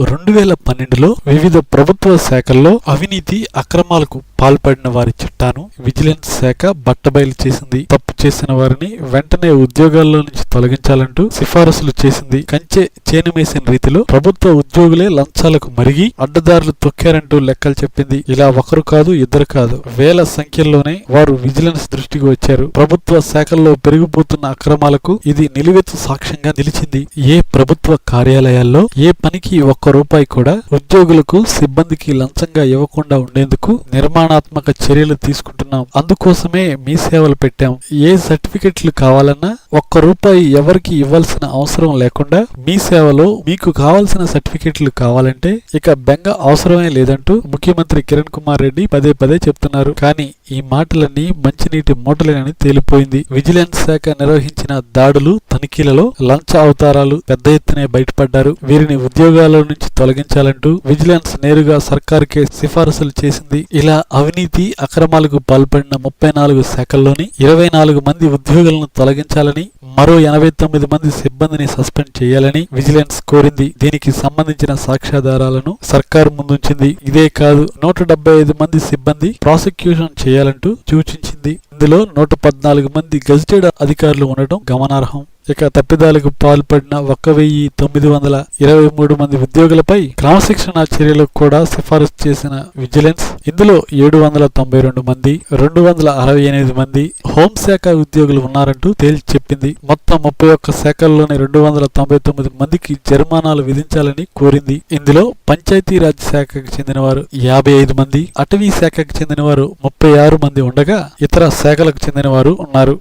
2012లో వివిధ ప్రభుత్వ శాఖల్లో అవినీతి అక్రమాలకు పాల్పడిన వారి చిట్టాను విజిలెన్స్ శాఖ బట్టబయలు చేసింది. తప్పు చేసిన వారిని వెంటనే ఉద్యోగాల్లో నుంచి తొలగించాలంటూ సిఫారసులు చేసింది. కంచె చేనుమేసిన రీతిలో ప్రభుత్వ ఉద్యోగులే లంచాలకు మరిగి అడ్డదారులు తొక్కారంటూ లెక్కలు చెప్పింది. ఇలా ఒకరు కాదు, ఇద్దరు కాదు, వేల సంఖ్యల్లోనే వారు విజిలెన్స్ దృష్టికి వచ్చారు. ప్రభుత్వ శాఖల్లో పెరిగిపోతున్న అక్రమాలకు ఇది నిలువెత్తు సాక్ష్యంగా నిలిచింది. ఏ ప్రభుత్వ కార్యాలయాల్లో ఏ పనికి ఒక్క రూపాయి కూడా ఉద్యోగులకు సిబ్బందికి లంచంగా ఇవ్వకుండా ఉండేందుకు నిర్మాణాత్మక చర్యలు తీసుకుంటున్నాం. అందుకోసమే మీ సేవలు పెట్టాం. ఏ సర్టిఫికెట్లు కావాలన్నా ఒక్క రూపాయి ఎవరికి ఇవ్వాల్సిన అవసరం లేకుండా మీ సేవలో మీకు కావాల్సిన సర్టిఫికెట్లు కావాలంటే ఇక బెంగ అవసరమే లేదంటూ ముఖ్యమంత్రి కిరణ్ కుమార్ రెడ్డి పదే పదే చెప్తున్నారు. కానీ ఈ మాటలన్నీ మంచినీటి మూటలేనని తేలిపోయింది. విజిలెన్స్ శాఖ నిర్వహించిన దాడులు, తనిఖీలలో లంచ అవతారాలు పెద్ద ఎత్తునే బయటపడ్డారు. వీరిని ఉద్యోగాల నుంచి తొలగించాలంటూ విజిలెన్స్ నేరుగా సర్కారుకే సిఫారసులు చేసింది. ఇలా అవినీతి అక్రమాలకు పాల్పడిన 34 శాఖల్లోని 24 మంది ఉద్యోగులను తొలగించాలని, మరో 89 మంది సిబ్బందిని సస్పెండ్ చేయాలని విజిలెన్స్ కోరింది. దీనికి సంబంధించిన సాక్ష్యాధారాలను సర్కారు ముందుంచింది. ఇదే కాదు, 175 మంది సిబ్బంది ప్రాసిక్యూషన్ చేయాలంటూ సూచించింది. ఇందులో 114 మంది గెజిటెడ్ అధికారులు ఉండటం గమనార్హం. ఇక తప్పిదాలకు పాల్పడిన 1923 మంది ఉద్యోగులపై క్రమశిక్షణ చర్యలకు కూడా సిఫారసు చేసిన విజిలెన్స్ ఇందులో 792 మంది, 268 మంది హోంశాఖ ఉద్యోగులు ఉన్నారంటూ తేల్చి చెప్పింది. మొత్తం 31 శాఖల్లోని 299 మందికి జరిమానాలు విధించాలని కోరింది. ఇందులో పంచాయతీరాజ్ శాఖకు చెందిన వారు 55 మంది, అటవీ శాఖకు చెందిన వారు 36 మంది ఉండగా ఇతర శాఖలకు చెందిన వారు ఉన్నారు.